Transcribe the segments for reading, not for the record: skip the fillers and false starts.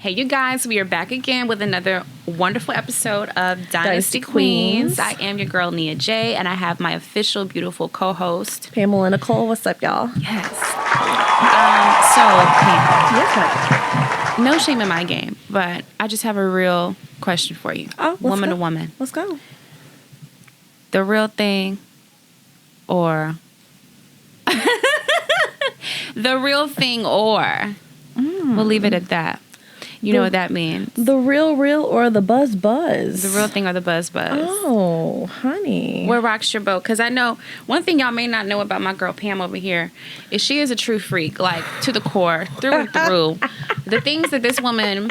Hey, you guys, we are back again with another wonderful episode of Dynasty Queens. I am your girl, Nia J, and I have my official, beautiful co-host, Pamela and Nicole. What's up, y'all? Yes. Pam. Yes, ma'am. No shame in my game, but I just have a real question for you. Woman to woman. Let's go. The real thing or... The real thing or... We'll leave it at that. You know what that means. The real or the buzz? The real thing or the buzz. Oh, honey. Where rocks your boat? Because I know one thing y'all may not know about my girl Pam over here is she is a true freak, like to the core, through and through. The things that this woman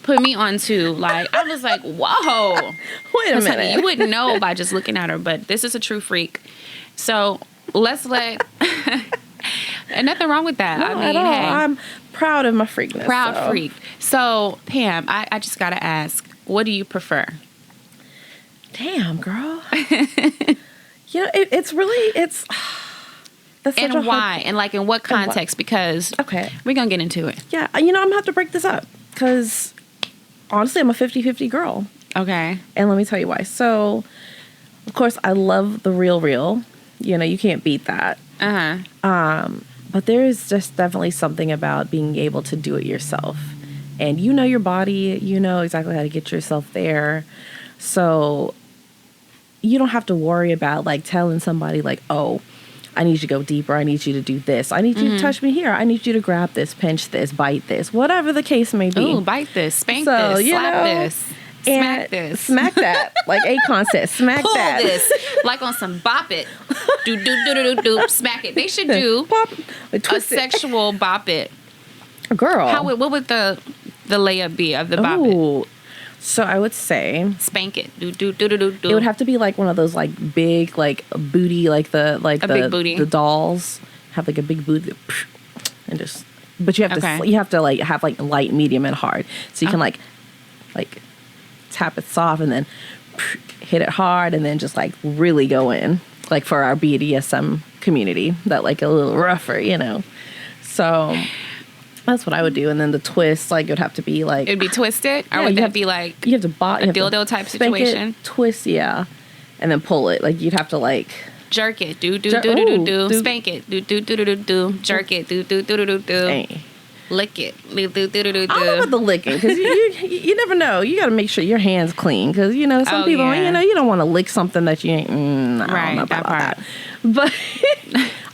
put me onto, like, I was like, whoa. Wait a minute. Honey, you wouldn't know by just looking at her, but this is a true freak. So let's let... And nothing wrong with that. No, I mean, at all. hey. I'm proud of my freakness. Freak. So, Pam, I just got to ask, what do you prefer? Damn, girl. It's really, that's such and why? And like in what context? Because we're going to get into it. Yeah, I'm going to have to break this up because honestly, I'm a 50-50 girl. Okay. And let me tell you why. So, of course, I love the real. You can't beat that. But there is just definitely something about being able to do it yourself. And you know your body, you know exactly how to get yourself there. So you don't have to worry about like telling somebody like, oh, I need you to go deeper. I need you to do this. I need you to touch me here. I need you to grab this, pinch this, bite this, whatever the case may be. Ooh, bite this, spank this, slap this. Smack this. Smack that. Like Akon said, smack Pull that. this. Like on some bop it. Do. Smack it. They should do a sexual bop it. Girl. What would the layup be of the bop it? So I would say spank it. Do. It would have to be like one of those like big like booty big booty. The dolls have like a big booty and just but you have to like have like light, medium, and hard. So you can like tap it soft and then hit it hard and then just like really go in, like for our BDSM community, that like a little rougher, So that's what I would do. And then the twist, like it would have to be like it'd be twisted, or would that be like you have to a dildo type situation? Twist, yeah, and then pull it. Like you'd have to like jerk it, do, spank it, do, jerk it, do. Lick it. I don't know about the licking because you never know. You got to make sure your hands clean because some people you don't want to lick something that you ain't. I don't know about that. But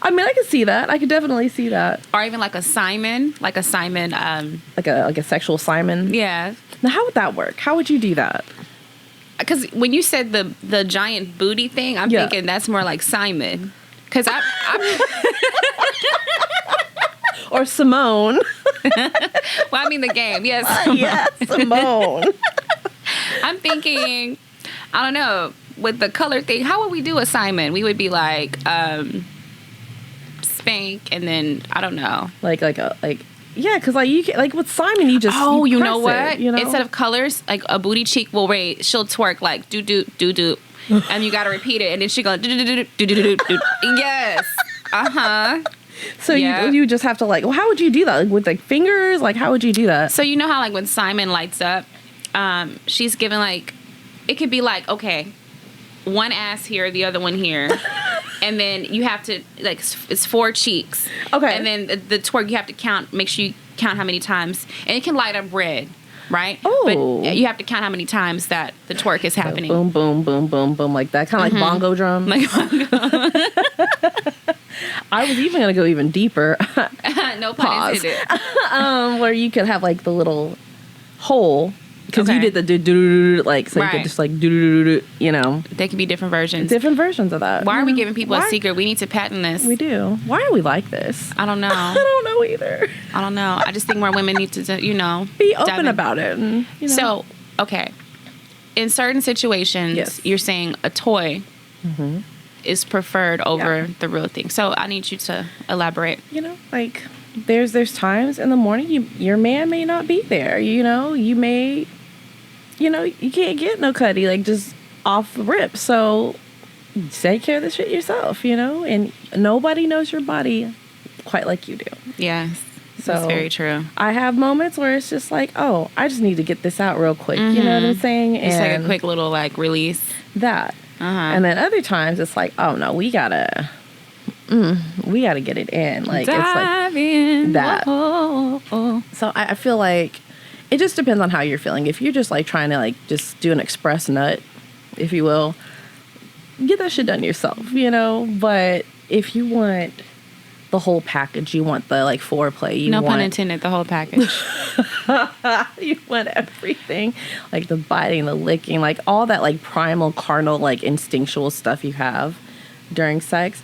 I mean, I can see that. I could definitely see that. Or even like a Simon. Like a sexual Simon. Yeah. Now, how would that work? How would you do that? Because when you said the giant booty thing, I'm thinking that's more like Simon. Because I'm or Simone. Well, I mean the game. Yes. Yes, Simone. I'm thinking, I don't know, with the color thing, how would we do a Simon? We would be like spank and then I don't know. Yeah, because like you can, like with Simon, you just you know what? It, Instead of colors, like a booty cheek will rate. She'll twerk like do, and you got to repeat it, and then she go do. Yes. So you just have to like. Well, how would you do that? Like with like fingers? Like how would you do that? So you know how like when Simon lights up, she's given like, it could be like one ass here, the other one here. And then you have to, like, it's 4 cheeks. Okay. And then the twerk, you have to count, make sure you count how many times. And it can light up red, right? Oh. But you have to count how many times that the twerk is happening. Boom, boom, boom, boom, boom, like that. Kind of like bongo drum. Like bongo. I was even going to go even deeper. No pun intended. Where you could have, like, the little hole. Because you did the do like so you could just like do. They could be different versions. Different versions of that. Why are we giving people a secret? We need to patent this. We do. Why are we like this? I don't know. I don't know either. I don't know. I just think more women need to, be open about it. And, So, okay, in certain situations, you're saying a toy is preferred over the real thing. So I need you to elaborate. Like there's times in the morning your man may not be there. You may. You can't get no cutty, like, just off the rip. So, take care of this shit yourself, and nobody knows your body quite like you do. Yes. So that's very true. I have moments where it's just like, oh, I just need to get this out real quick. You know what I'm saying? It's like a quick little like release. That. And then other times it's like, oh no, we gotta get it in. Like Dive it's like in. that. Whoa. So I feel like it just depends on how you're feeling. If you're just like trying to like just do an express nut, if you will, get that shit done yourself, you know? But if you want the whole package, you want the like foreplay, no pun intended, the whole package. You want everything, like the biting, the licking, like all that like primal, carnal, like instinctual stuff you have during sex.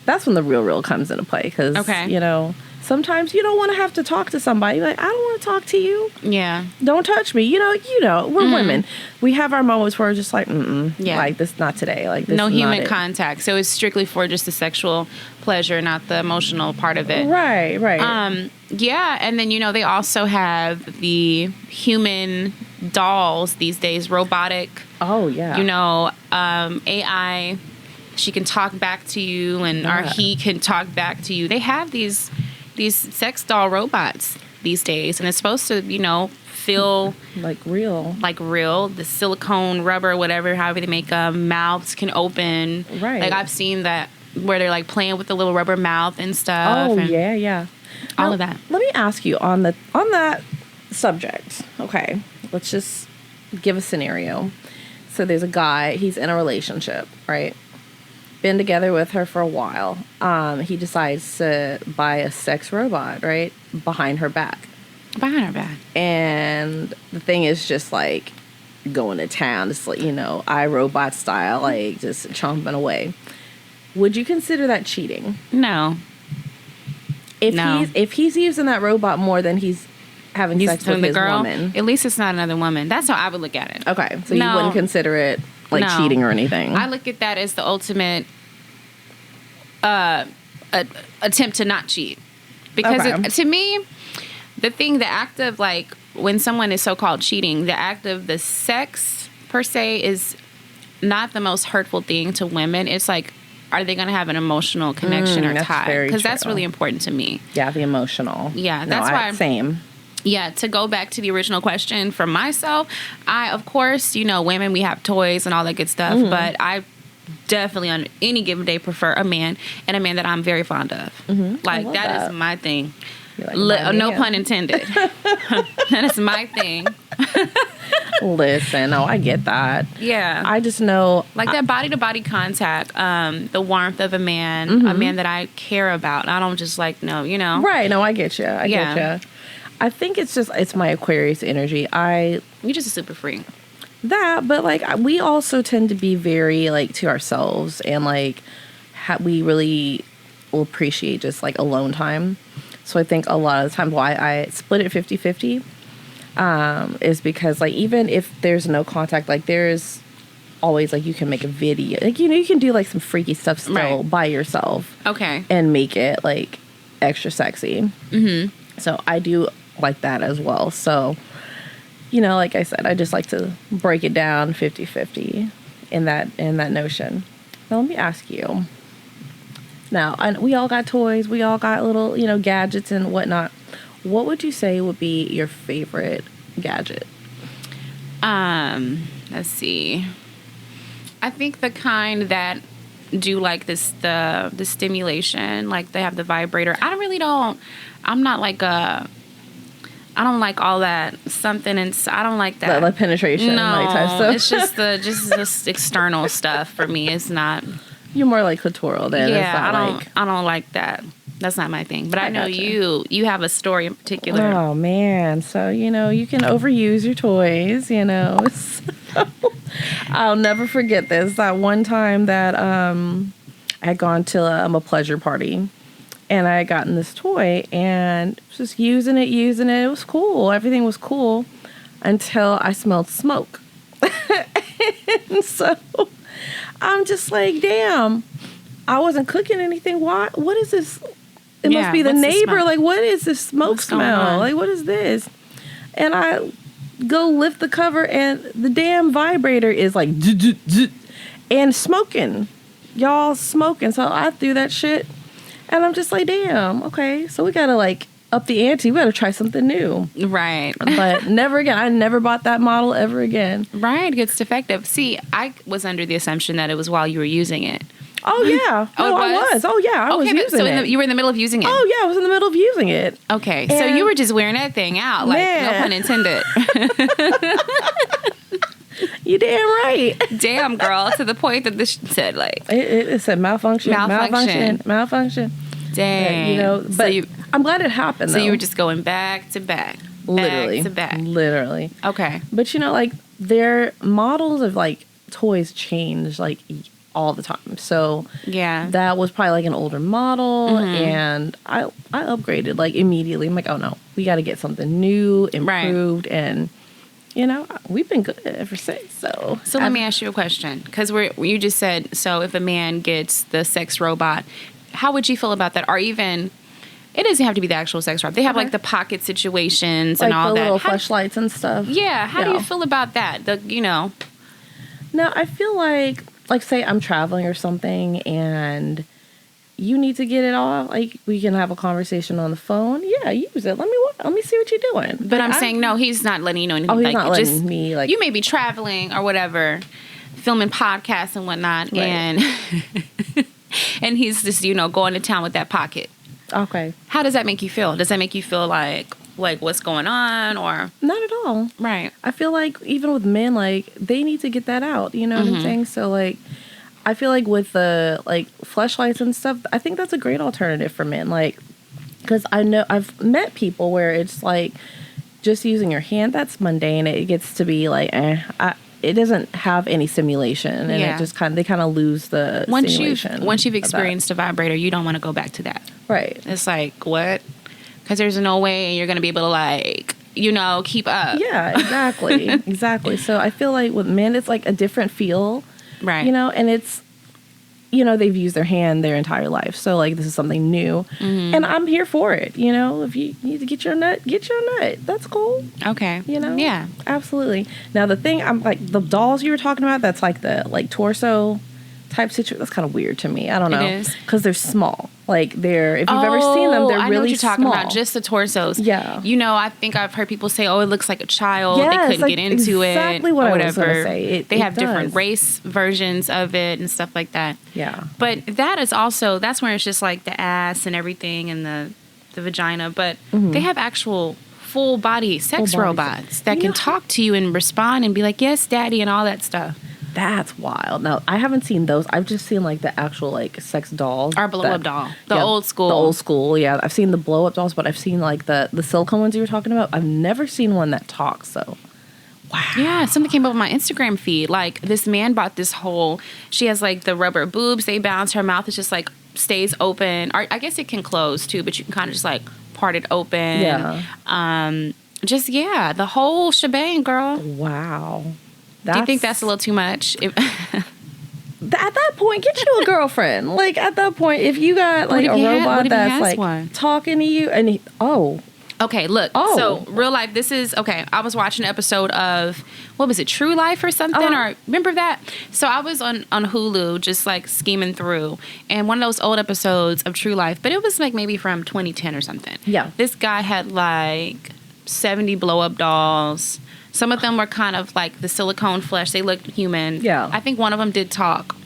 That's when the real comes into play. Because, you know, sometimes you don't want to have to talk to somebody. Like, I don't want to talk to you. Yeah. Don't touch me. You know, we're women. We have our moments where we're just like, yeah. Like, this not today. Like, this no is human not it. contact. So it's strictly for just the sexual pleasure, not the emotional part of it. Right. Yeah, and then, you know, they also have the human dolls these days, robotic. Oh, yeah. You know, AI, she can talk back to you, and or he can talk back to you. They have these sex doll robots these days, and it's supposed to, you know, feel like real. The silicone, rubber, whatever, however they make them. Mouths can open. Right. Like, I've seen that where they're like playing with the little rubber mouth and stuff. Oh, and yeah. All now, of that. Let me ask you on that subject. Okay, let's just give a scenario. So there's a guy, he's in a relationship, right? Been together with her for a while. He decides to buy a sex robot, right? Behind her back. And the thing is just like going to town. It's like, you know, iRobot style, like just chomping away. Would you consider that cheating? No. If he's using that robot more than he's having sex with his woman. At least it's not another woman. That's how I would look at it. Okay. So you wouldn't consider it like cheating or anything. I look at that as the ultimate attempt to not cheat. Because to me, the act of like when someone is so-called cheating, the act of the sex per se is not the most hurtful thing to women. It's like, are they going to have an emotional connection or tie? Because that's really important to me. Yeah, the emotional. Yeah, that's why. Same. Yeah, to go back to the original question for myself, of course, you know, women, we have toys and all that good stuff, but I definitely on any given day prefer a man, and a man that I'm very fond of. Like, that is my thing. Like no pun intended. That is my thing. Listen, no, I get that. Yeah. I just know. Like that body-to-body contact, the warmth of a man that I care about. I don't just like, no, you know. Right, no, I get you. I get you. I think it's my Aquarius energy. You're just a super freak. That, but like we also tend to be very like to ourselves, and like we really will appreciate just like alone time. So I think a lot of the time why I split it 50-50 is because like even if there's no contact, like there's always like you can make a video, like, you know, you can do like some freaky stuff still by yourself. Okay. And make it like extra sexy. So I do like that as well. So, you know, like I said, I just like to break it down 50-50 in that notion. Now let me ask you. Now, we all got toys. We all got little, you know, gadgets and whatnot. What would you say would be your favorite gadget? Let's see. I think the kind that do like this, the stimulation, like they have the vibrator. I'm not like I don't like all that something, and I don't like that. Like penetration, no, like type stuff. It's just external stuff for me. It's not. You're more like clitoral then. Yeah, I don't like that. That's not my thing. But I know you have a story in particular. Oh man, so you know you can overuse your toys. You know, so, I'll never forget this. That one time that I had gone to a pleasure party. And I had gotten this toy and just using it. It was cool. Everything was cool until I smelled smoke. And so I'm just like, damn, I wasn't cooking anything. What is this? It must be the neighbor. Like, what is this smoke smell? Like, what is this? And I go lift the cover and the damn vibrator is like, and smoking. Y'all smoking. So I threw that shit. And I'm just like, damn, okay. So we got to, like, up the ante. We better try something new. Right. But never again. I never bought that model ever again. Right. It's defective. See, I was under the assumption that it was while you were using it. Oh, yeah. Oh, I was. Oh, yeah. I was using it. You were in the middle of using it. Oh, yeah. I was in the middle of using it. Okay. So you were just wearing that thing out. Like, no pun intended. You damn right. Damn, girl. To the point that this said, like... It said malfunction. Dang. But so I'm glad it happened, though. So you were just going back to back. Literally. Back to back. Literally. Okay. But, like, their models of, like, toys change, like, all the time. So yeah, that was probably like an older model, and I upgraded like immediately. I'm like, oh no, we got to get something new, improved, and we've been good ever since. So let me ask you a question, because you just said, so if a man gets the sex robot, how would you feel about that? Or even, it doesn't have to be the actual sex robot. They have like the pocket situations like and all the that. Little fleshlights and stuff. Yeah, how do you feel about that? No, I feel like say I'm traveling or something and you need to get it off, like we can have a conversation on the phone. Yeah, use it. Let me see what you're doing. But I'm saying no, he's not letting you know anything. Oh, he's not letting me like. You may be traveling or whatever, filming podcasts and whatnot, right. and he's just going to town with that pocket. Okay. How does that make you feel? Does that make you feel like what's going on, or not at all? Right. I feel like even with men, like they need to get that out. You know what I'm saying? So like, I feel like with the like fleshlights and stuff, I think that's a great alternative for men. Like, because I know I've met people where it's like just using your hand. That's mundane. It gets to be like, it doesn't have any simulation, and it just they kind of lose the simulation. Once you've experienced a vibrator, you don't want to go back to that. Right. It's like, what? Because there's no way you're going to be able to keep up. Yeah, exactly. Exactly. So I feel like with men, it's like a different feel. Right. And it's, they've used their hand their entire life. So like this is something new. Mm-hmm. And I'm here for it. If you need to get your nut, That's cool. Okay. Yeah. Absolutely. Now the thing, I'm like the dolls you were talking about, that's like the torso type situation. That's kind of weird to me. I don't know. It is. Because they're small. Like if you've ever seen them, they're really small. I know what you're talking about. Just the torsos. Yeah. I think I've heard people say, it looks like a child. Yes, they couldn't get into exactly it. What or I whatever. Was gonna say. They have different race versions of it and stuff like that. Yeah. But that's where it's just like the ass and everything and the vagina. But they have actual full body sex robots that can talk to you and respond and be like, yes, daddy, and all that stuff. That's wild. Now, I haven't seen those. I've just seen, like, the actual, like, sex dolls. Our blow-up doll. The old school. The old school, yeah. I've seen the blow-up dolls, but I've seen, like, the silicone ones you were talking about. I've never seen one that talks, so. Wow. Yeah, something came up on my Instagram feed. Like, this man bought this whole... She has, like, the rubber boobs. They bounce. Her mouth is just, like, stays open. Or, I guess it can close, too, but you can kind of just, like, part it open. Yeah. The whole shebang, girl. Wow. Do you think that's a little too much? At that point, get you a girlfriend. Like, at that point, if you got, like, a robot that's, like, talking to you, and Okay, look. Oh. So, real life, this is... Okay, I was watching an episode of... What was it? True Life or something? Or remember that? So, I was on Hulu just, like, scheming through. And one of those old episodes of True Life, but it was, like, maybe from 2010 or something. Yeah. This guy had, like, 70 blow-up dolls. Some of them were kind of like the silicone flesh. They looked human. Yeah. I think one of them did talk.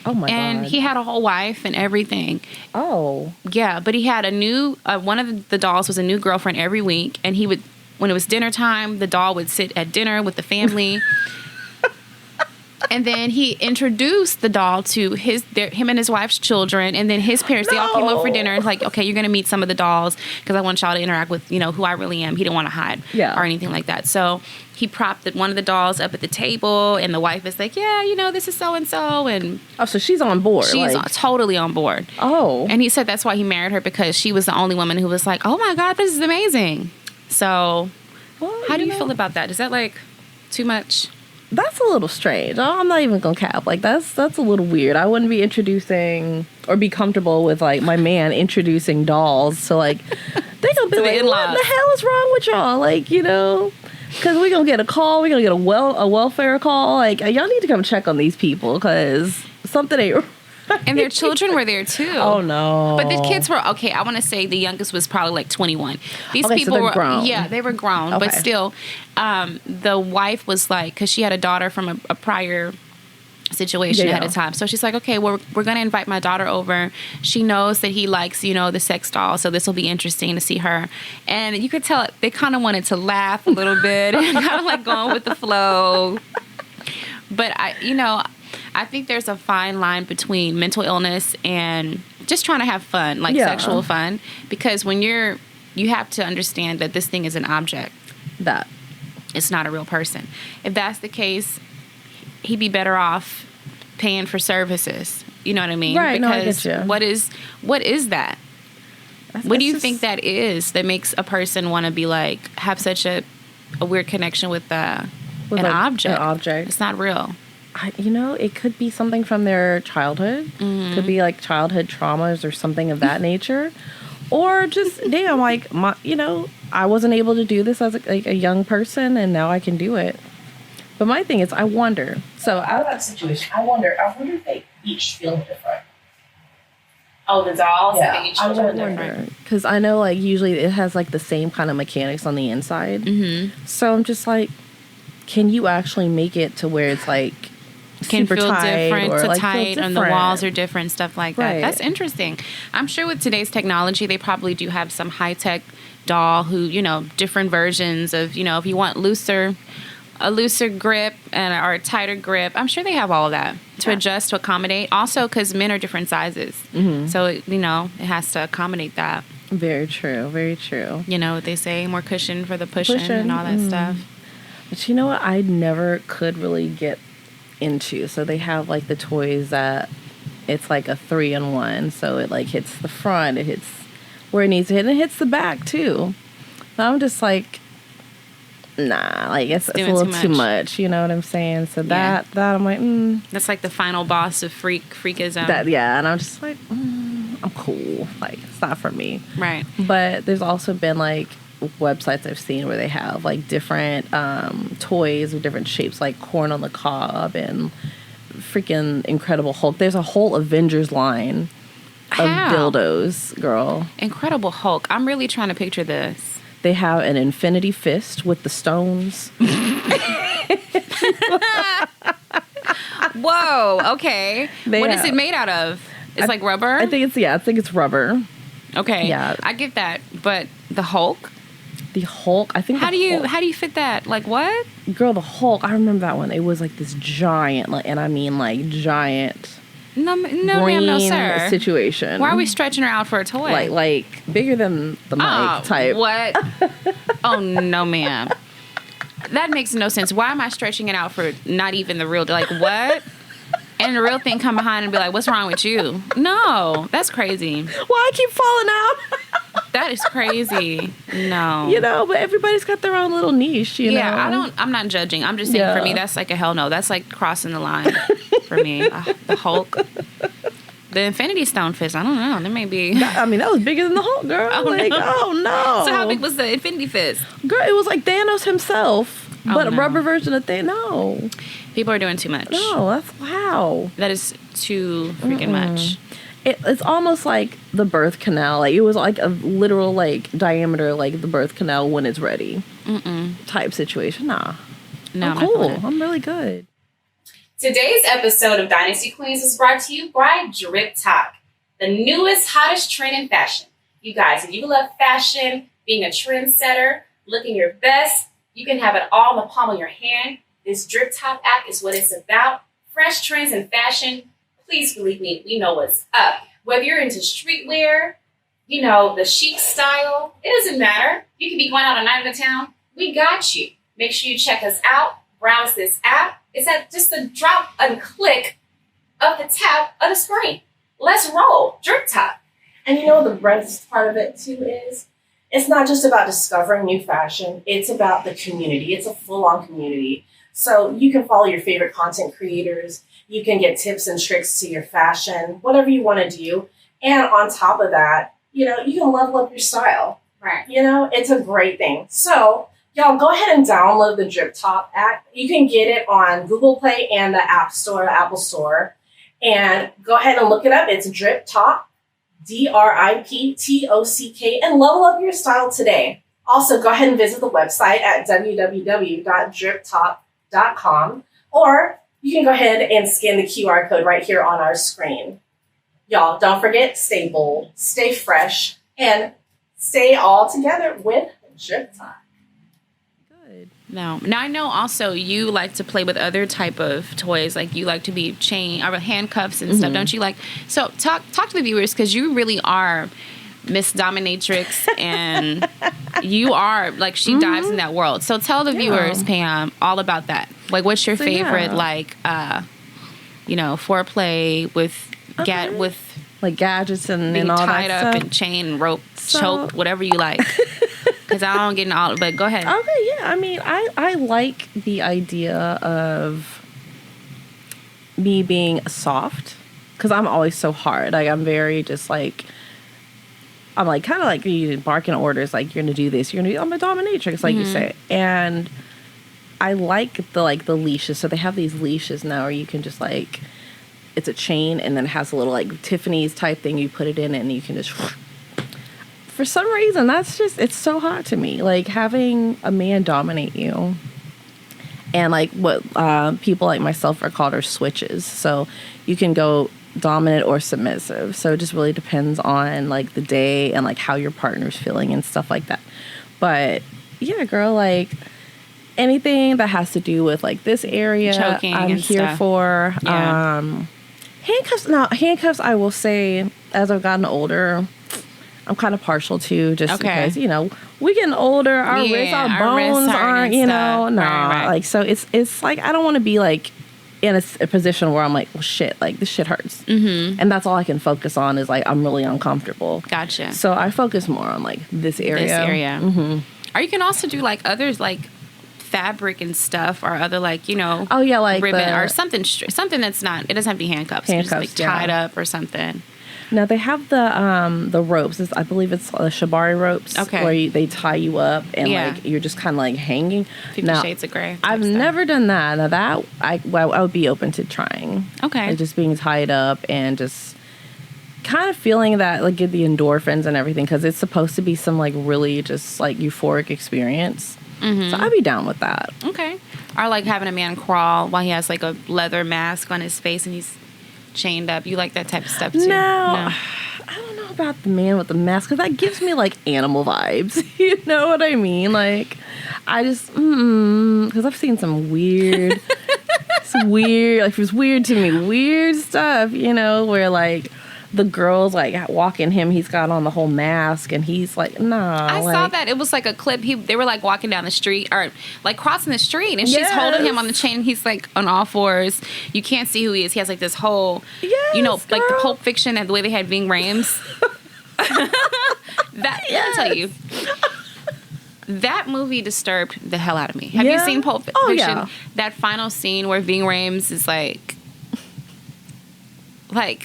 Oh, my God. And he had a whole wife and everything. Oh. Yeah, but he had a new... one of the dolls was a new girlfriend every week. And he would... When it was dinner time, the doll would sit at dinner with the family. And then he introduced the doll to him and his wife's children. And then his parents, they all came over for dinner. And like, okay, you're going to meet some of the dolls because I want y'all to interact with, who I really am. He didn't want to hide or anything like that. So he propped one of the dolls up at the table. And the wife is like, yeah, this is so-and-so. And oh, so she's on board. She's totally on board. Oh. And he said that's why he married her, because she was the only woman who was like, oh, my God, this is amazing. So how do you feel about that? Is that, like, too much? That's a little strange. I'm not even gonna cap. Like that's a little weird. I wouldn't be introducing or be comfortable with like my man introducing dolls. So like they gonna be like, what the hell is wrong with y'all? Like because we gonna get a call. We gonna get a welfare call. Like y'all need to come check on these people because something ain't And their children were there too. Oh no! But the kids were okay. I want to say the youngest was probably like 21. These people so were grown. Yeah, they were grown, but still, the wife was like, because she had a daughter from a prior situation ahead of time. So she's like, okay, we're going to invite my daughter over. She knows that he likes, the sex doll. So this will be interesting to see her. And you could tell they kind of wanted to laugh a little bit and kind of like going with the flow. But I think there's a fine line between mental illness and just trying to have fun, like sexual fun. Because when you have to understand that this thing is an object. That it's not a real person. If that's the case, he'd be better off paying for services. You know what I mean? Right. Because no, I get you. what is that? What do you think that is that makes a person want to be like, have such a weird connection with an object? An object. It's not real. It could be something from their childhood. Mm-hmm. Could be like childhood traumas or something of that nature. Or just, damn, like, I wasn't able to do this as a young person and now I can do it. But my thing is, I wonder. So out of that situation, I wonder if they each feel different. Oh, the dolls? Yeah, They each feel different. Because I know, like, usually it has, like, the same kind of mechanics on the inside. Mm-hmm. So I'm just like, can you actually make it to where it's, like, can super feel tight different or, to like, tight and the walls are different, stuff like that. Right. That's interesting. I'm sure with today's technology, they probably do have some high-tech doll who, different versions of, if you want a looser grip or a tighter grip. I'm sure they have all of that to adjust, to accommodate. Also, because men are different sizes. Mm-hmm. So, it has to accommodate that. Very true. Very true. You know what they say, more cushion for the pushing and all that stuff. But you know what I never could really get into? So they have, like, the toys that it's like a 3-in-1. So it, like, hits the front, it hits where it needs to hit, and it hits the back, too. So I'm just like, nah, like it's a little too much. You know what I'm saying? So that I'm like, that's like the final boss of freakism. And I'm just like, I'm cool. Like, it's not for me. Right. But there's also been like websites I've seen where they have like different toys with different shapes, like corn on the cob and freaking Incredible Hulk. There's a whole Avengers line of dildos, girl. Incredible Hulk. I'm really trying to picture this. They have an infinity fist with the stones. Whoa, okay. What is it made out of? It's like rubber? I think it's rubber. Okay. Yeah. I get that. But the Hulk? The Hulk, I think. How do you fit that? Like what? Girl, the Hulk, I remember that one. It was like this giant, like, and I mean like giant. No, ma'am, no, sir. Situation. Why are we stretching her out for a toy? Like bigger than the mic type. What? Oh, no, ma'am. That makes no sense. Why am I stretching it out for not even the real? Like, what? And the real thing come behind and be like, what's wrong with you? No, that's crazy. Why I keep falling out? That is crazy. No. But everybody's got their own little niche, you know? I'm not judging. I'm just saying for me, that's like a hell no. That's like crossing the line for me. The Hulk. The Infinity Stone fist, I don't know. There may be... that was bigger than the Hulk, girl. Oh, like, no. Oh, no. So how big was the Infinity Fist? Girl, it was like Thanos himself, but a rubber version of Thanos. No. People are doing too much. No, that's... Wow. That is too freaking much. It's almost like the birth canal. Like, it was like a literal, like, diameter, like the birth canal when it's ready. Type situation. Nah. No, I'm cool. I'm really good. Today's episode of Dynasty Queens is brought to you by Drip Top, the newest, hottest trend in fashion. You guys, if you love fashion, being a trendsetter, looking your best, you can have it all in the palm of your hand. This Drip Top app is what it's about. Fresh trends in fashion. Please believe me, we know what's up. Whether you're into streetwear, the chic style, it doesn't matter. You can be going out a night in the town. We got you. Make sure you check us out. Browse this app. It's at just the drop and click of the tap of the screen. Let's roll. Drip Top. And the best part of it too is it's not just about discovering new fashion. It's about the community. It's a full-on community. So you can follow your favorite content creators. You can get tips and tricks to your fashion, whatever you want to do. And on top of that, you can level up your style. Right. It's a great thing. So y'all go ahead and download the Drip Top app. You can get it on Google Play and the App Store, Apple Store. And go ahead and look it up. It's Drip Talk, DRIPTOCK, and level up your style today. Also, go ahead and visit the website at www.driptalk.com, or you can go ahead and scan the QR code right here on our screen. Y'all, don't forget, stay bold, stay fresh, and stay all together with Drip Talk. Good. Now I know also you like to play with other type of toys, like you like to be chain or handcuffs and stuff, don't you? Like, so talk to the viewers, because you really are Miss Dominatrix, and you are like, she dives in that world. So tell the viewers, Pam, all about that. Like, what's your favorite like foreplay with with like gadgets and being all tied that up stuff. and chain, rope, choke, whatever you like. Because I don't get in all, but go ahead. Okay, yeah. I mean, I like the idea of me being soft, because I'm always so hard. Like, I'm very just like, I'm like kind of like you barking orders, like you're gonna do this, I'm a dominatrix, like you say. And I like the leashes. So they have these leashes now where you can just like, it's a chain and then it has a little like Tiffany's type thing. You put it in and you can just, for some reason, that's just, it's so hot to me. Like having a man dominate you. And like what people like myself are called are switches. So you can go dominant or submissive. So it just really depends on like the day and like how your partner's feeling and stuff like that. But yeah, girl, like anything that has to do with like this area, choking I'm and here stuff. for. Yeah. Handcuffs, I will say, as I've gotten older, I'm kind of partial to, just because, we getting older, our wrists, our bones aren't, Right. like, so it's like, I don't want to be like in a position where I'm like, well, shit, like this shit hurts. Mm-hmm. And that's all I can focus on is like, I'm really uncomfortable. Gotcha. So I focus more on like this area. Mm-hmm. Or you can also do like others, like fabric and stuff, or other like, oh yeah, like ribbon or something that's not, it doesn't have to be handcuffs, just like tied up or something. No, they have the ropes. I believe it's shibari ropes. Okay. Where they tie you up and like you're just kind of like hanging. 50 Shades of Grey. I've never done that. Now that I would be open to trying. Okay. Like just being tied up and just kind of feeling that, like, get the endorphins and everything, because it's supposed to be some like really just like euphoric experience. Mm-hmm. So I'd be down with that. Okay. Or like having a man crawl while he has like a leather mask on his face and he's chained up. You like that type of stuff too? No. I don't know about the man with the mask, because that gives me like animal vibes. You know what I mean? Like, I just because I've seen some weird, like, it was weird to me, weird stuff. Where like the girls like walking him, he's got on the whole mask, and he's like, nah. I saw that. It was like a clip. They were like walking down the street, or like crossing the street, and she's holding him on the chain. And he's like on all fours. You can't see who he is. He has like this whole, like the Pulp Fiction, and the way they had Ving Rhames. Let me tell you, that movie disturbed the hell out of me. Have you seen Pulp Fiction? Oh, yeah. That final scene where Ving Rhames is like,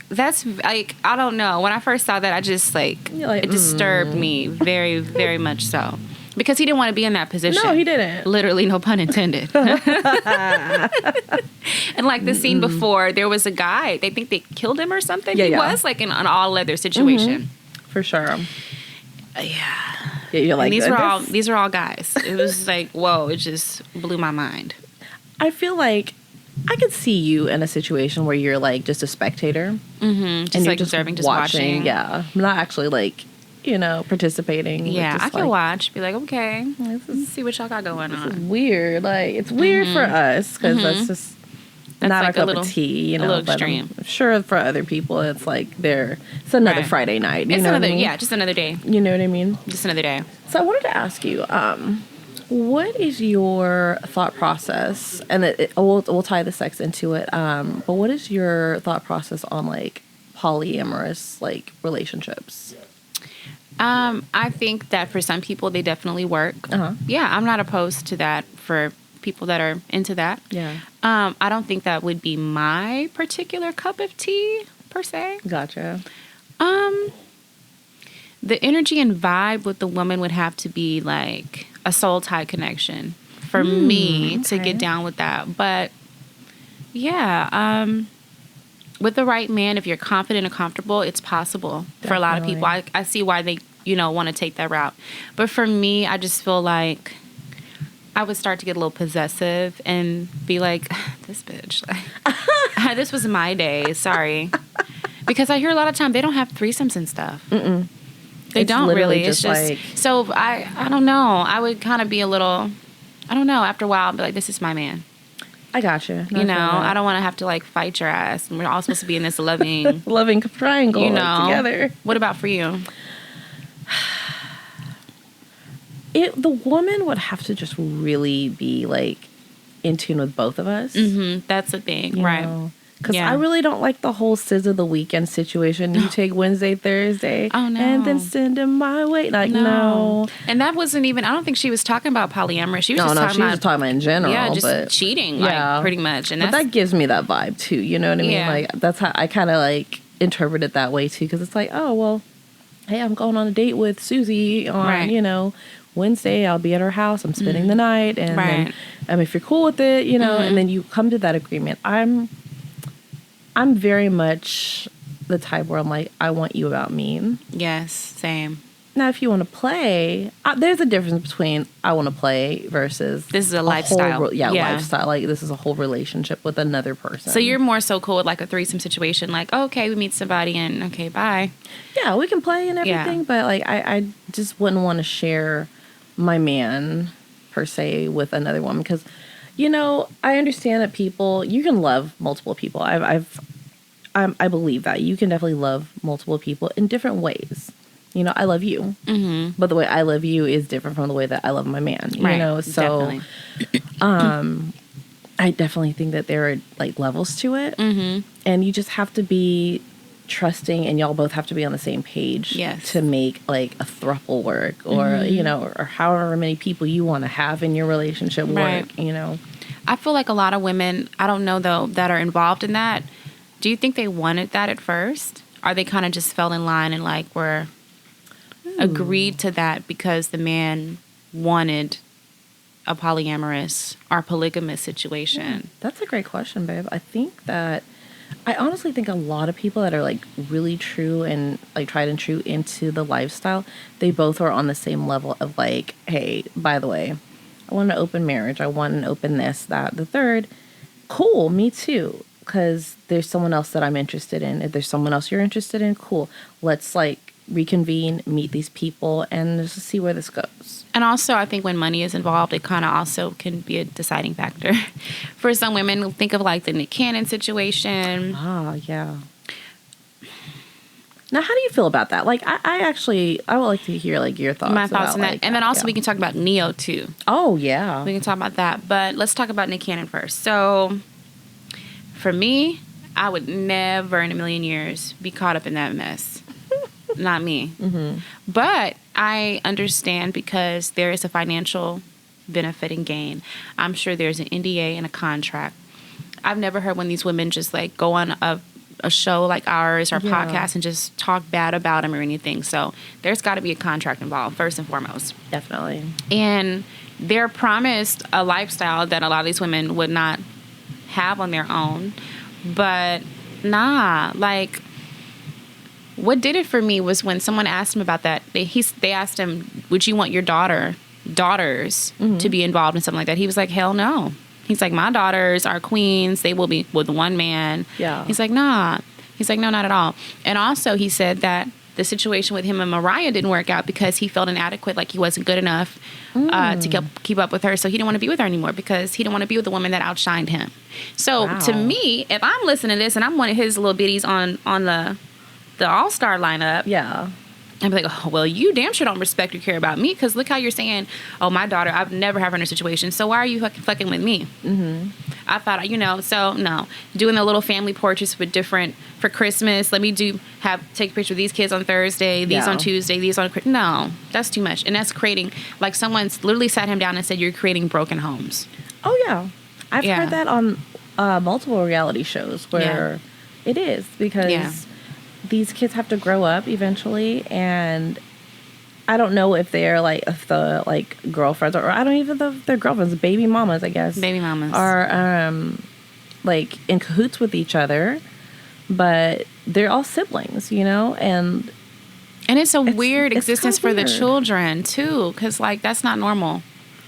that's like, I don't know. When I first saw that, I just it disturbed me very, very much so. Because he didn't want to be in that position. No, he didn't. Literally, no pun intended. And like the scene before, there was a guy, they think they killed him or something. He was like in an all leather situation. Mm-hmm. For sure. Yeah, you're like, and these are all guys. It was like, whoa, it just blew my mind. I feel like I could see you in a situation where you're like just a spectator. Mm-hmm. Just like observing, just watching. Yeah. I'm not actually like, participating. Yeah, I can watch. Be like, okay, let's see what y'all got going on. This is weird. Like, it's weird for us, because that's just not like our cup of tea, a little extreme. I'm sure for other people, it's like it's another Friday night. It's another, just another day. You know what I mean? Just another day. So I wanted to ask you, what is your thought process? And we'll tie the sex into it. But what is your thought process on like polyamorous like relationships? I think that for some people they definitely work. Yeah, I'm not opposed to that for people that are into that. Yeah. I don't think that would be my particular cup of tea per se. Gotcha. The energy and vibe with the woman would have to be like a soul tie connection for me to get down with that. But yeah, with the right man, if you're confident and comfortable, it's possible for a lot of people. I see why they, want to take that route. But for me, I just feel like I would start to get a little possessive and be like, this bitch, this was my day. Sorry. Because I hear a lot of time they don't have threesomes and stuff. Mm-mm. They don't really. It's just like... So I don't know. I would kind of be a little, I don't know. After a while, I'd be like, this is my man. I got you. I don't want to have to like fight your ass. And we're all supposed to be in this loving triangle together. What about for you? The woman would have to just really be like in tune with both of us. Mm-hmm. That's the thing, right? Because I really don't like the whole scissor the weekend situation. You take Wednesday, Thursday, and then send them my way. Like, no. And that wasn't even, I don't think she was talking about polyamorous. She was she was talking about in general. Yeah, just cheating, like, pretty much. And but that gives me that vibe, too. You know what I mean? Yeah. Like, that's how I kind of, like, interpret it that way, too. Because it's like, oh, well, hey, I'm going on a date with Susie on, Wednesday. I'll be at her house. I'm spending the night. And then, if you're cool with it, and then you come to that agreement. I'm very much the type where I'm like, I want you about me. Yes, same. Now, if you want to play, there's a difference between I want to play versus this is a lifestyle. Lifestyle. Like, this is a whole relationship with another person. So you're more so cool with like a threesome situation, like, okay, we meet somebody and okay, bye. Yeah, we can play and everything, but like, I just wouldn't want to share my man per se with another woman because. I understand that you can love multiple people. I believe that you can definitely love multiple people in different ways. I love you, but the way I love you is different from the way that I love my man. So, I definitely think that there are like levels to it, and you just have to be trusting, and y'all both have to be on the same page to make like a throuple work, or or however many people you want to have in your relationship work. I feel like a lot of women, I don't know though, that are involved in that. Do you think they wanted that at first? Or they kind of just fell in line and like were agreed to that because the man wanted a polyamorous or polygamous situation? That's a great question, babe. I honestly think a lot of people that are like really true and like tried and true into the lifestyle, they both are on the same level of like, hey, by the way, I want an open marriage. I want an open this, that, the third. Cool, me too. Because there's someone else that I'm interested in. If there's someone else you're interested in, cool. Let's like reconvene, meet these people, and just see where this goes. And also, I think when money is involved, it kind of also can be a deciding factor. For some women, think of like the Nick Cannon situation. Ah, yeah. Now, how do you feel about that? Like, I would like to hear like your thoughts. My thoughts on that, and then also we can talk about Neo too. Oh yeah, we can talk about that. But let's talk about Nick Cannon first. So, for me, I would never in a million years be caught up in that mess. Not me. Mm-hmm. But I understand because there is a financial benefit and gain. I'm sure there's an NDA and a contract. I've never heard when these women just like go on a show like ours or podcast and just talk bad about him or anything. So there's got to be a contract involved, first and foremost. Definitely. And they're promised a lifestyle that a lot of these women would not have on their own. But like what did it for me was when someone asked him about that. They asked him, would you want your daughters to be involved in something like that? He was like, hell no. He's like, my daughters are queens. They will be with one man. Yeah. He's like, nah. He's like, no, not at all. And also he said that the situation with him and Mariah didn't work out because he felt inadequate, like he wasn't good enough to keep up with her. So he didn't want to be with her anymore because he didn't want to be with a woman that outshined him. So to me, if I'm listening to this and I'm one of his little biddies on the All-Star lineup. Yeah. I'd be like, oh, well, you damn sure don't respect or care about me because look how you're saying, oh, my daughter, I've never had her in a situation, so why are you fucking with me? Mm-hmm. I thought, so no. Doing the little family portraits with different, for Christmas, let me take a picture of these kids on Thursday, these on Tuesday, these on, no, that's too much. And that's creating, like someone's literally sat him down and said, you're creating broken homes. Oh, yeah. I've heard that on multiple reality shows where it is because... these kids have to grow up eventually, and I don't know if they're girlfriends or I don't even know if they're girlfriends, baby mamas, I guess. Baby mamas are like in cahoots with each other, but they're all siblings, and it's a weird existence for the weird. Children too, because like that's not normal.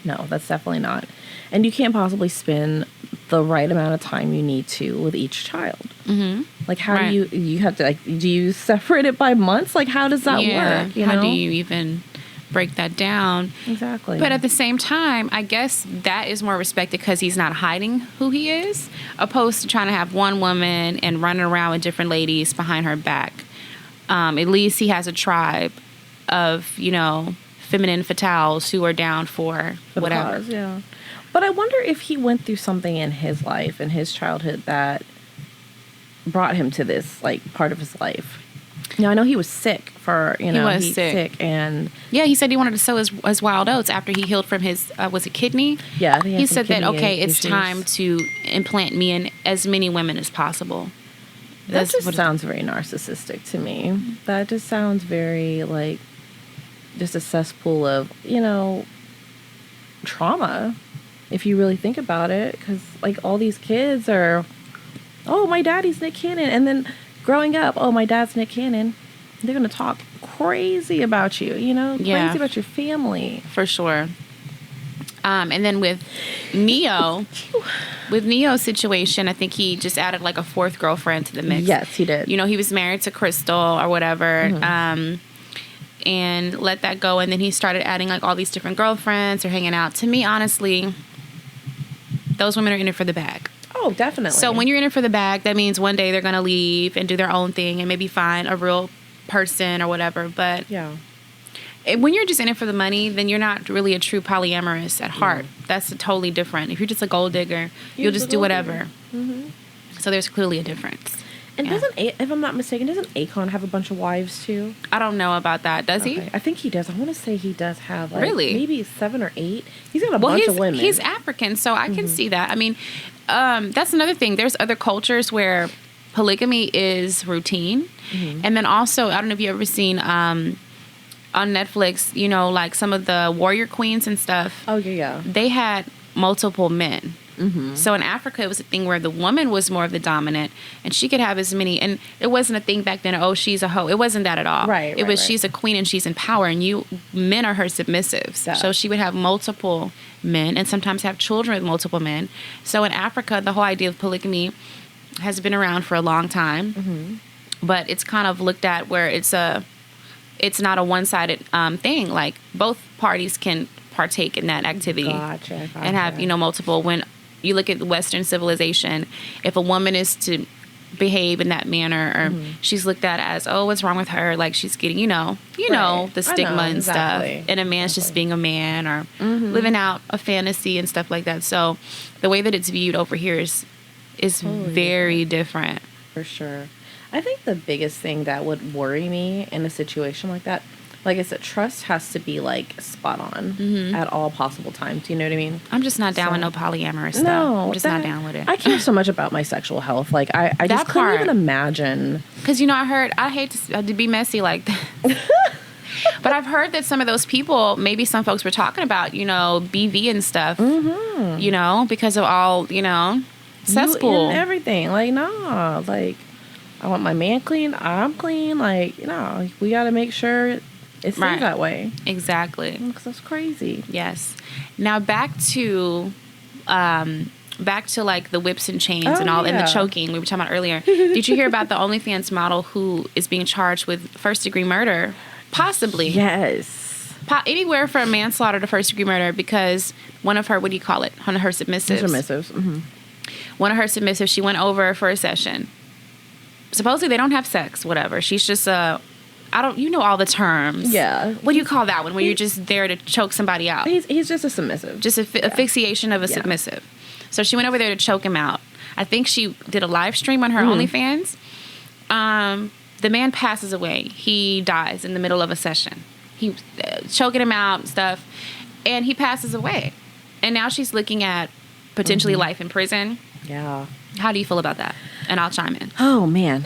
No, that's definitely not. And you can't possibly spend the right amount of time you need to with each child. Mm-hmm. Like, how do you have to, like, do you separate it by months? Like, how does that work? How do you even break that down? Exactly. But at the same time, I guess that is more respected because he's not hiding who he is, opposed to trying to have one woman and running around with different ladies behind her back. At least he has a tribe of, feminine fatales who are down for whatever. Cause, yeah. But I wonder if he went through something in his life, in his childhood, that brought him to this, like, part of his life. Now, I know he was sick for, he was he's sick. And yeah, he said he wanted to sow his wild oats after he healed from his, was it kidney? Yeah. He said that, okay, it's time to implant me in as many women as possible. That just sounds very narcissistic to me. That just sounds very, like, just a cesspool of, trauma, if you really think about it. Because, like, all these kids are, oh, my daddy's Nick Cannon. And then growing up, oh, my dad's Nick Cannon. They're going to talk crazy about you, crazy about your family. For sure. And then with Neo's situation, I think he just added like a fourth girlfriend to the mix. Yes, he did. He was married to Crystal or whatever, and let that go. And then he started adding like all these different girlfriends or hanging out. To me, honestly, those women are in it for the bag. Oh, definitely. So when you're in it for the bag, that means one day they're going to leave and do their own thing and maybe find a real person or whatever. But yeah. When you're just in it for the money, then you're not really a true polyamorous at heart. That's totally different. If you're just a gold digger, you'll just do whatever. Mm-hmm. So there's clearly a difference. And if I'm not mistaken, doesn't Akon have a bunch of wives too? I don't know about that. Does he? I think he does. I want to say he does have really maybe 7 or 8. He's got a bunch of women. He's African, so I can see that. I mean, that's another thing. There's other cultures where polygamy is routine. Mm-hmm. And then also, I don't know if you've ever seen on Netflix, like some of the warrior queens and stuff. Oh, yeah. They had multiple men. Mm-hmm. So in Africa, it was a thing where the woman was more of the dominant, and she could have as many. And it wasn't a thing back then. Oh, she's a hoe. It wasn't that at all. Right. It was she's a queen and she's in power, and men are her submissives. Yeah. So she would have multiple men, and sometimes have children with multiple men. So in Africa, the whole idea of polygamy has been around for a long time, but it's kind of looked at where it's not a one-sided thing. Like both parties can partake in that activity gotcha. And have multiple. When you look at Western civilization, if a woman is to behave in that manner, or she's looked at as, oh, what's wrong with her? Like she's getting, the stigma and stuff. And a man's just being a man or living out a fantasy and stuff like that. So the way that it's viewed over here is totally very different. For sure. I think the biggest thing that would worry me in a situation like that, like I said, trust has to be like spot on at all possible times. You know what I mean? I'm just not down with no polyamorous stuff. I'm just not down with it. I care so much about my sexual health. Like I just couldn't even imagine. Because I hate to be messy like that. But I've heard that some of those people, maybe some folks were talking about, BV and stuff, because of all, cesspool. And everything. Like, no, like, I want my man clean. I'm clean. Like, we got to make sure it stays that way. Exactly. Because that's crazy. Yes. Now back to like the whips and chains and the choking we were talking about earlier. Did you hear about the OnlyFans model who is being charged with first-degree murder? Possibly. Yes. Anywhere from manslaughter to first-degree murder because one of her, what do you call it? One of her submissives. Mm-hmm. One of her submissives, she went over for a session. Supposedly they don't have sex, whatever. She's just all the terms. Yeah. What do you call that one? When you're just there to choke somebody out? He's just a submissive. Just asphyxiation of a submissive. So she went over there to choke him out. I think she did a live stream on her OnlyFans. The man passes away. He dies in the middle of a session. He choking him out and stuff, and he passes away. And now she's looking at potentially life in prison. Yeah. How do you feel about that? And I'll chime in. Oh man.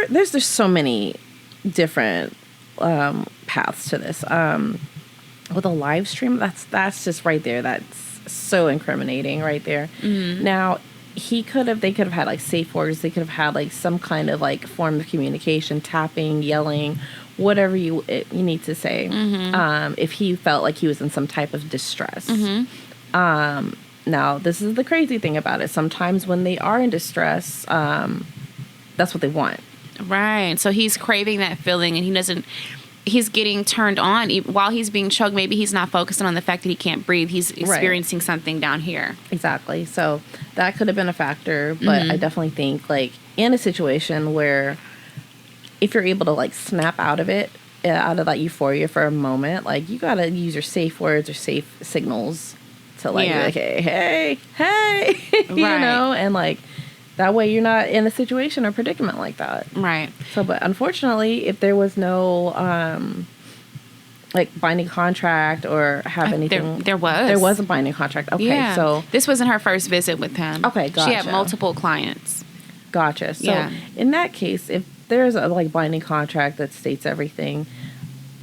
There's so many different paths to this. With a live stream, that's just right there. That's so incriminating right there. Mm-hmm. Now, they could have had like safe words. They could have had like some kind of like form of communication, tapping, yelling, whatever you need to say. If he felt like he was in some type of distress. Now, this is the crazy thing about it. Sometimes when they are in distress, that's what they want. Right. So he's craving that feeling, and he's getting turned on while he's being choked. Maybe he's not focusing on the fact that he can't breathe. He's experiencing something down here. Exactly. So that could have been a factor, but I definitely think like in a situation where if you're able to like snap out of that euphoria for a moment, like you got to use your safe words or safe signals to like, hey, you know, and like that way you're not in a situation or predicament like that. Right. So, but unfortunately, if there was no like binding contract or have anything, there was a binding contract. Okay, yeah. so this wasn't her first visit with him. Okay, gotcha. She had multiple clients. Gotcha. So in that case, if there's a like binding contract that states everything,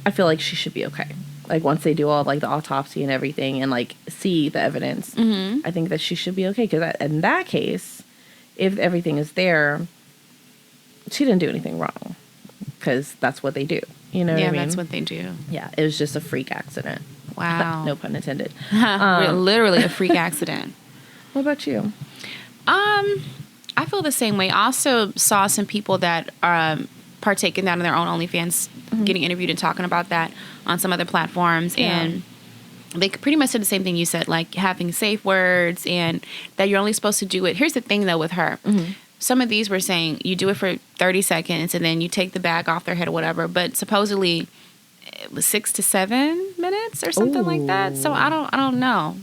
I feel like she should be okay. Like once they do all like the autopsy and everything and like see the evidence, I think that she should be okay. Because in that case, if everything is there, she didn't do anything wrong. Because that's what they do. You know what I mean? Yeah, that's what they do. Yeah, it was just a freak accident. Wow. No pun intended. Literally a freak accident. What about you? I feel the same way. I also saw some people that partaking that in their own OnlyFans, getting interviewed and talking about that on some other platforms, and they pretty much said the same thing you said, like having safe words and that you're only supposed to do it. Here's the thing, though, with her. Some of these were saying you do it for 30 seconds and then you take the bag off their head or whatever, but supposedly it was 6 to 7 minutes or something like that. So I don't know.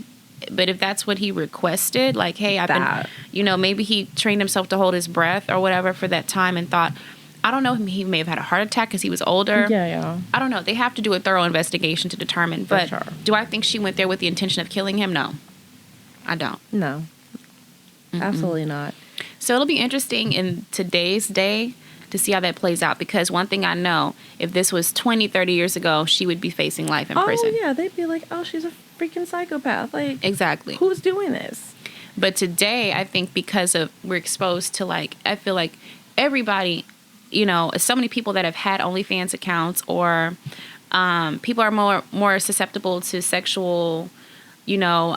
But if that's what he requested, like, hey, I've been, you know, maybe he trained himself to hold his breath or whatever for that time and thought, I don't know, he may have had a heart attack because he was older. Yeah. I don't know. They have to do a thorough investigation to determine. But do I think she went there with the intention of killing him? No. I don't. No. Absolutely not. So it'll be interesting in today's day to see how that plays out. Because one thing I know, if this was 20, 30 years ago, she would be facing life in prison. Oh, yeah. They'd be like, oh, she's a freaking psychopath. Like, exactly. Who's doing this? But today, I think because of we're exposed to, like, I feel like everybody, you know, so many people that have had OnlyFans accounts or people are more susceptible to sexual, you know,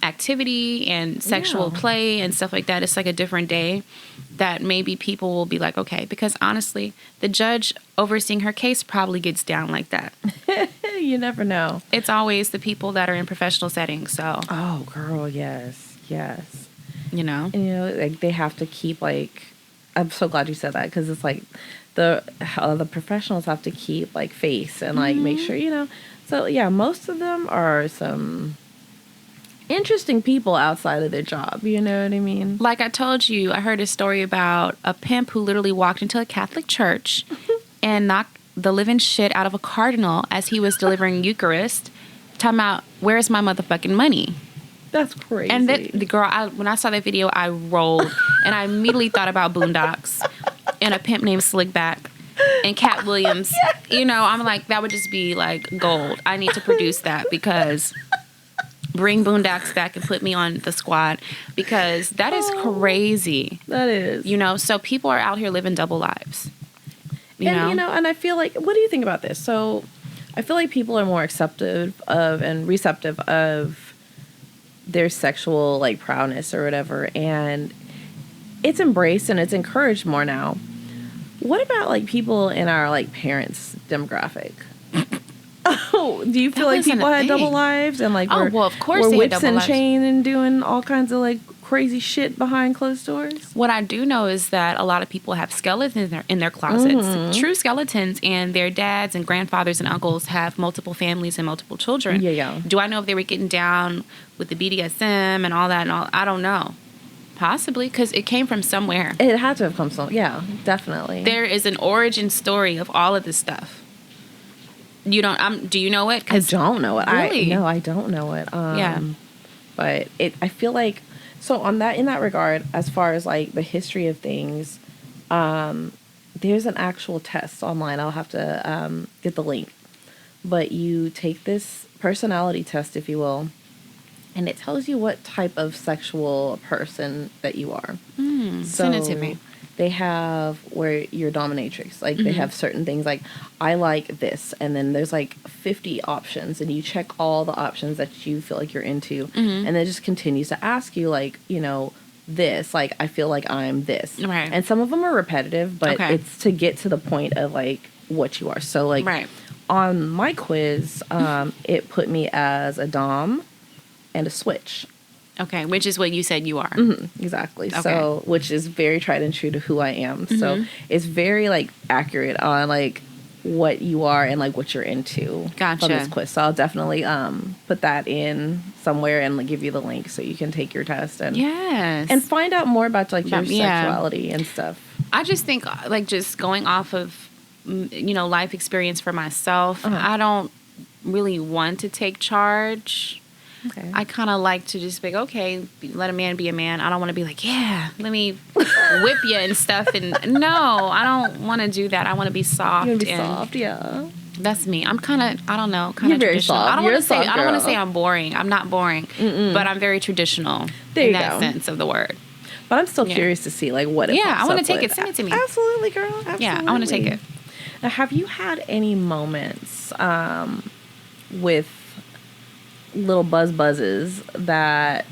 activity and sexual play and stuff like that. It's like a different day that maybe people will be like, okay, because honestly, the judge overseeing her case probably gets down like that. You never know. It's always the people that are in professional settings. So, oh, girl, yes. You know, and, you know, like they have to keep like. I'm so glad you said that because it's like the professionals have to keep like face and like make sure, you know. So yeah, most of them are some interesting people outside of their job. You know what I mean? Like I told you, I heard a story about a pimp who literally walked into a Catholic church and knocked the living shit out of a cardinal as he was delivering Eucharist, talking about, where's my motherfucking money? That's crazy. And the girl, when I saw that video, I rolled. And I immediately thought about Boondocks and a pimp named Slickback and Cat Williams. Yes. You know, I'm like, that would just be like gold. I need to produce that because bring Boondocks back and put me on the squad because that is crazy. That is. You know, so people are out here living double lives. You know? And I feel like, what do you think about this? So I feel like people are more acceptive of and receptive of their sexual like prowess or whatever, and it's embraced and it's encouraged more now. What about like people in our like parents' demographic? Oh, do you feel like people had double lives and like well, of course were they whips had double and lives. Chain and doing all kinds of like crazy shit behind closed doors? What I do know is that a lot of people have skeletons in their closets, true skeletons, and their dads and grandfathers and uncles have multiple families and multiple children. Yeah. Do I know if they were getting down with the BDSM and all that? I don't know. Possibly, because it came from somewhere. It had to have come from, yeah, definitely. There is an origin story of all of this stuff. You don't? Do you know it? I don't know it. Really? I don't know it. Yeah. But I feel like, so in that regard, as far as like the history of things, there's an actual test online. I'll have to get the link. But you take this personality test, if you will, and it tells you what type of sexual person that you are. Send it to me. They have where you're dominatrix. Like, they have certain things like, I like this. And then there's like 50 options. And you check all the options that you feel like you're into. And it just continues to ask you, like, you know, this. Like, I feel like I'm this. Right. And some of them are repetitive, but it's to get to the point of, like, what you are. So, like, on my quiz, it put me as a dom and a switch. Okay, which is what you said you are. Exactly. Okay. So, which is very tried and true to who I am. So, it's very, like, accurate on, like, what you are and, like, what you're into. Gotcha. From this quiz. So, I'll definitely put that in somewhere and, like, give you the link so you can take your test and find out more about, like, your sexuality and stuff. I just think, like, just going off of, you know, life experience for myself, I don't really want to take charge. Okay. I kind of like to just be like, okay, let a man be a man. I don't want to be like, yeah, let me whip you and stuff. And no, I don't want to do that. I want to be soft. You want to be soft, yeah. That's me. I'm kind of, I don't know, kind of traditional. Soft. I don't want to say I'm boring. I'm not boring, but I'm very traditional in that sense of the word. But I'm still curious to see, like, what it I want to take with. it. Send it to me. Absolutely, girl. Absolutely. Yeah, I want to take it. Now, have you had any moments with little buzzes that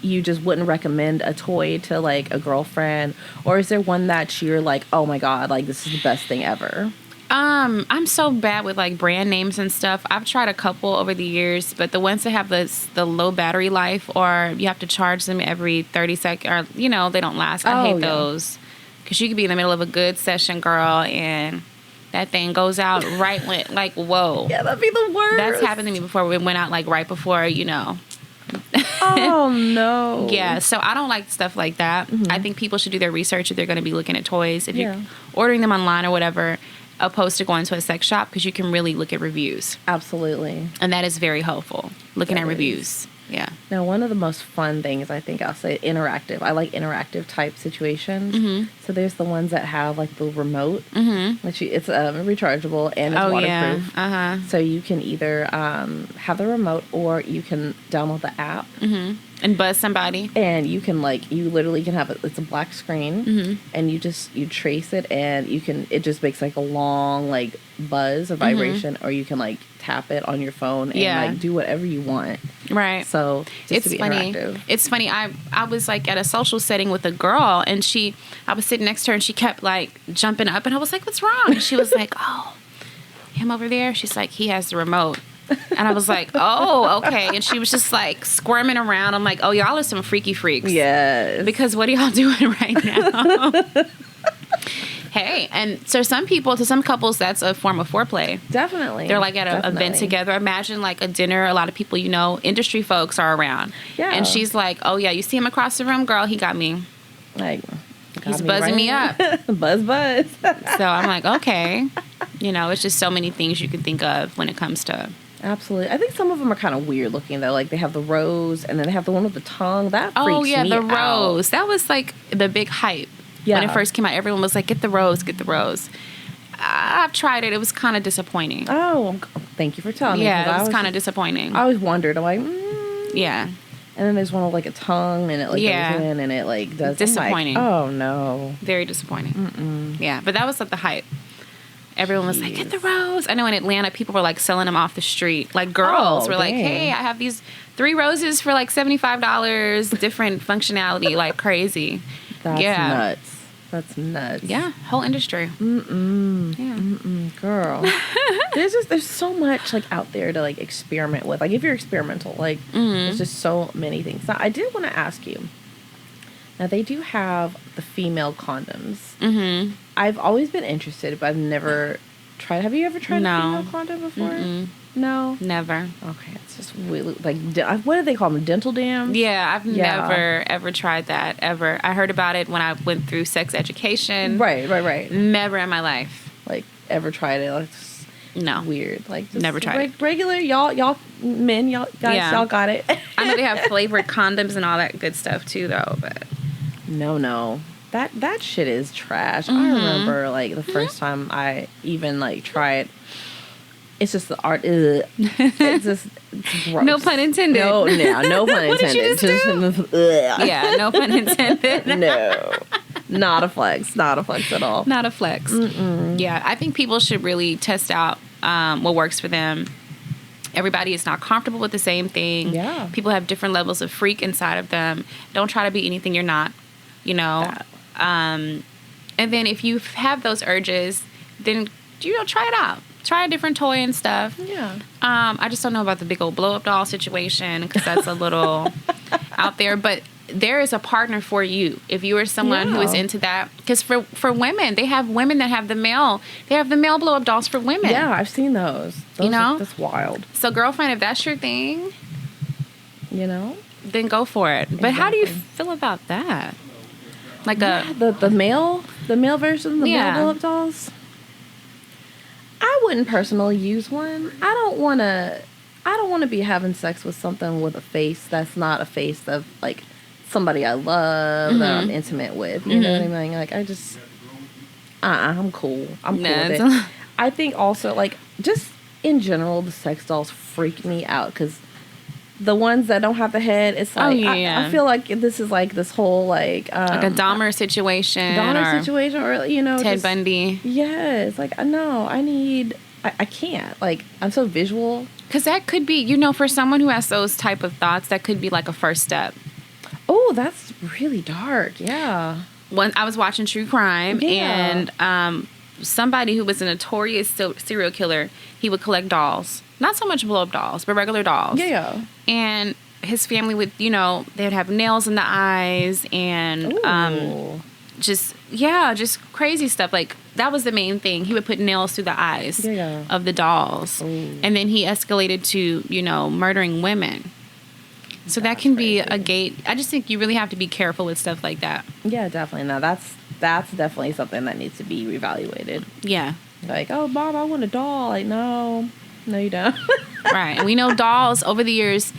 you just wouldn't recommend a toy to, like, a girlfriend? Or is there one that you're like, oh my God, like, this is the best thing ever? I'm so bad with, like, brand names and stuff. I've tried a couple over the years, but the ones that have the low battery life, or you have to charge them every 30 seconds, or, you know, they don't last. I hate those. Because you could be in the middle of a good session, girl, and that thing goes out right when, like, whoa. Yeah, that'd be the worst. That's happened to me before. We went out, like, right before, you know. Oh, no. Yeah, so I don't like stuff like that. I think people should do their research if they're going to be looking at toys. If you're ordering them online or whatever, opposed to going to a sex shop, because you can really look at reviews. Absolutely. And that is very helpful, looking at reviews. Yeah. Now, one of the most fun things, I think I'll say, interactive. I like interactive type situations. So there's the ones that have, like, the remote. Which it's rechargeable and it's waterproof. Yeah. So you can either have the remote, or you can download the app. And buzz somebody. And you can, like, you literally can have it. It's a black screen. And you trace it, and it just makes, like, a long, like, buzz or vibration. Or you can, like, tap it on your phone and like do whatever you want. Right. So just to be funny. interactive. It's funny. I was, like, at a social setting with a girl, and I was sitting next to her, and she kept, like, jumping up, and I was like, what's wrong? And she was like, oh, him over there. She's like, he has the remote. And I was like, oh, okay. And she was just, like, squirming around. I'm like, oh, y'all are some freaky freaks. Yes. Because what are y'all doing right now? Hey, and so to some couples, that's a form of foreplay. Definitely. They're, like, at an event together. Imagine, like, a dinner. A lot of people, you know, industry folks are around. Yeah. And she's like, oh, yeah, you see him across the room? Girl, he got me. Like, he's buzzing me up. Buzz. So I'm like, okay. You know, it's just so many things you can think of when it comes to... Absolutely. I think some of them are kind of weird looking, though. Like, they have the rose, and then they have the one with the tongue. That freaks me out. Oh, yeah, the rose. That was, like, the big hype. Yeah. When it first came out, everyone was like, get the rose, get the rose. I've tried it. It was kind of disappointing. Oh, thank you for telling me. Yeah, it was kind of disappointing. I always wondered. I'm like, yeah. And then there's one with, like, a tongue, and it, like, goes in, and it, like, does... Disappointing. Like, oh, no. Very disappointing. Yeah, but that was, like, the hype. Everyone was like, get the rose. I know in Atlanta, people were, like, selling them off the street. Like, girls were like, hey, I have these 3 roses for, like, $75, different functionality, like, crazy. That's nuts. That's nuts. Yeah, whole industry. Girl. there's so much, like, out there to, like, experiment with. Like, if you're experimental, like, there's just so many things. Now, I did want to ask you. Now, they do have the female condoms. I've always been interested, but I've never tried. Have you ever tried a female condom before? No? Never. Okay, it's just really, like, what do they call them? Dental dams? Yeah, I've never, ever tried that, ever. I heard about it when I went through sex education. Right. Never in my life. Like, ever tried it? Like, no. Weird. Like, just never tried it. Regular, y'all men, y'all guys, y'all got it. I know they have flavored condoms and all that good stuff, too, though, but... No. That shit is trash. I remember, like, the first time I even, like, tried It's just the art. It's just it's gross. No pun intended. No pun intended. What did you just do? Yeah, no pun intended. No, not a flex. Not a flex at all. Not a flex. Mm-mm. Yeah, I think people should really test out what works for them. Everybody is not comfortable with the same thing. Yeah. People have different levels of freak inside of them. Don't try to be anything you're not, you know. And then if you have those urges, then, try it out. Try a different toy and stuff. Yeah. I just don't know about the big old blow-up doll situation because that's a little out there. But there is a partner for you if you are someone who is into that. Because for women, they have women that have the male. They have the male blow-up dolls for women. Yeah, I've seen those. That's wild. So, girlfriend, if that's your thing, then go for it. But how do you feel about that? Like the male version, the male blow-up dolls. I wouldn't personally use one. I don't want to be having sex with something with a face that's not a face of like somebody I love that I'm intimate with. You know what I mean? Like I just, I'm cool. I'm cool with it. I think also like just in general, the sex dolls freak me out because the ones that don't have the head, it's like I feel like this is like this whole like a Dahmer situation, or Ted Bundy. Yeah, it's like no, I can't. Like I'm so visual. Because that could be, for someone who has those type of thoughts, that could be like a first step. Oh, that's really dark. Yeah. When I was watching true crime, and somebody who was a notorious serial killer, he would collect dolls. Not so much blow-up dolls, but regular dolls. Yeah. And his family would, they would have nails in the eyes and just crazy stuff. Like, that was the main thing. He would put nails through the eyes of the dolls. Ooh. And then he escalated to, murdering women. So that can be a gate. I just think you really have to be careful with stuff like that. Yeah, definitely. No, that's definitely something that needs to be reevaluated. Yeah. Like, oh, Bob, I want a doll. Like, no, you don't. Right. And we know dolls over the years,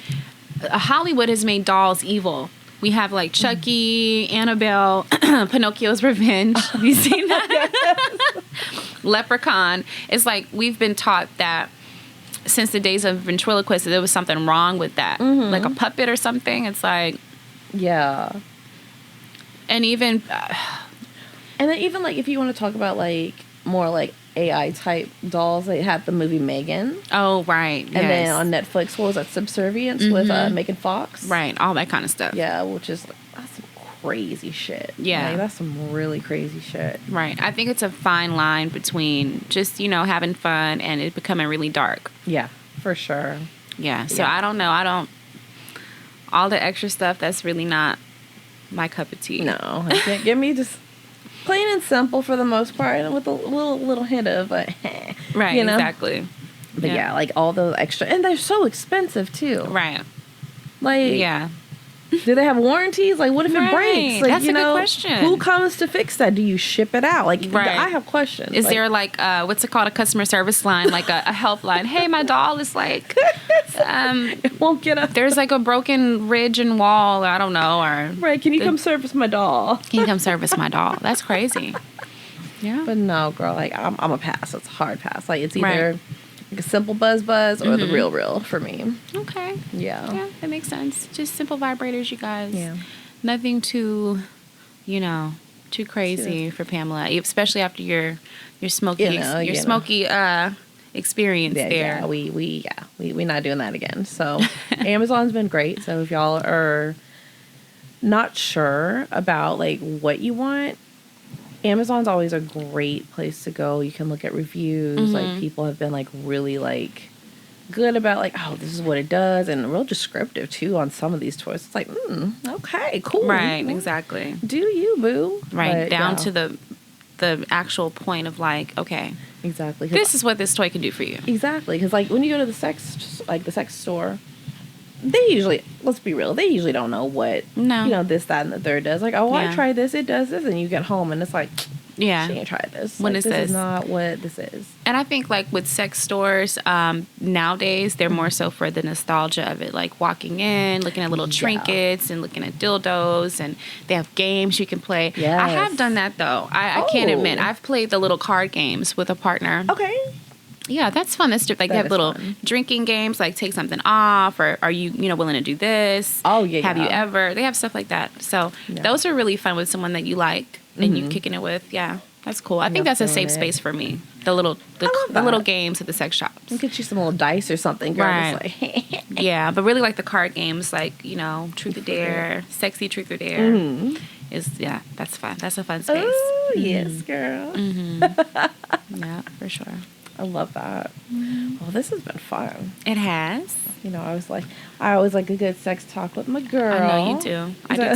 Hollywood has made dolls evil. We have like Chucky, Annabelle, Pinocchio's Revenge. Have you seen that? Leprechaun. It's like we've been taught that since the days of ventriloquists, there was something wrong with that. Like a puppet or something. It's like... Yeah. And even... and then even like if you want to talk about like more like AI type dolls, they had the movie Megan. Oh, right. And then on Netflix, what was that? Subservience with Megan Fox. Right. All that kind of stuff. Yeah, which is that's some crazy shit. Yeah. Like, that's some really crazy shit. Right. I think it's a fine line between just, having fun and it becoming really dark. Yeah, for sure. Yeah. So I don't know. All the extra stuff, that's really not my cup of tea. No. Give me just plain and simple for the most part, and with a little hint of right, exactly. But yeah, like all those extra, and they're so expensive too. Right. Like do they have warranties? Like what if it breaks? Like that's a good question. Who comes to fix that? Do you ship it out? Like I have questions. Is there like what's it called, a customer service line, like a helpline? Hey, my doll is like it won't get up. There's like a broken ridge and wall. I don't know. Or right? Can you come service my doll? Can you come service my doll? That's crazy. Yeah. But no, girl. Like I'm a pass. It's a hard pass. Like it's either like a simple buzz or the real for me. Okay. Yeah. Yeah, that makes sense. Just simple vibrators, you guys. Yeah. Nothing too, too crazy for Pamela, especially after your smoky smoky experience there. Yeah, we not doing that again. So Amazon's been great. So if y'all are not sure about like what you want, Amazon's always a great place to go. You can look at reviews. Like people have been like really like good about like, oh, this is what it does, and real descriptive too on some of these toys. It's like, okay, cool. Right, exactly. Do you, boo? Right, but, down to the actual point of like, okay, exactly. This is what this toy can do for you. Exactly, because like when you go to the sex store, they usually, let's be real, they usually don't know what, this, that, and the third does. Like, oh, I tried this, it does this, and you get home, and it's like, she ain't tried this. What is this? This is not what this is. And I think, like, with sex stores, nowadays, they're more so for the nostalgia of it. Like, walking in, looking at little trinkets, and looking at dildos, and they have games you can play. Yes. I have done that, though. I can't admit. I've played the little card games with a partner. Okay. Yeah, that's fun. That's like they have little drinking games, like take something off, or are you willing to do this? Oh yeah. Have you ever? They have stuff like that. So those are really fun with someone that you like and you kicking it with. Yeah, that's cool. I think that's a safe space for me. The little games at the sex shops. You get you some little dice or something, girl. Right. Like yeah, but really like the card games, like Truth or Dare, Sexy Truth or Dare. Mm-hmm. That's fun. That's a fun space. Oh yes, girl. Mm-hmm. Yeah, for sure. I love that. Well, this has been fun. It has. I always like a good sex talk with my girl. I know you do. I do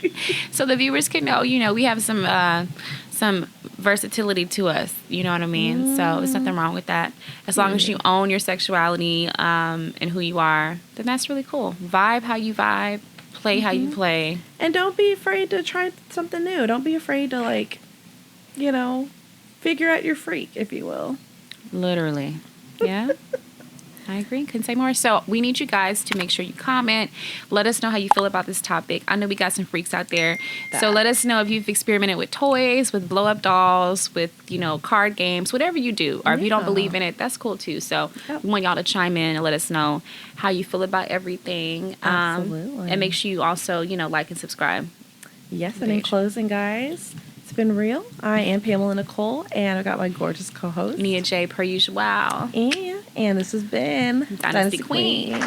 too. So the viewers can know, we have some versatility to us. You know what I mean? So there's nothing wrong with that. As long as you own your sexuality and who you are, then that's really cool. Vibe how you vibe. Play how you play. And don't be afraid to try something new. Don't be afraid to figure out your freak, if you will. Literally. Yeah. I agree. Couldn't say more. So we need you guys to make sure you comment. Let us know how you feel about this topic. I know we got some freaks out there. So let us know if you've experimented with toys, with blow-up dolls, with, card games, whatever you do. Or if you don't believe in it, that's cool too. So we want y'all to chime in and let us know how you feel about everything. Absolutely. And make sure you also, like and subscribe. Yes, and in closing, guys, it's been real. I am Pamela Nicole, and I've got my gorgeous co-host, Nia J, per usual. And this has been Dynasty Queens.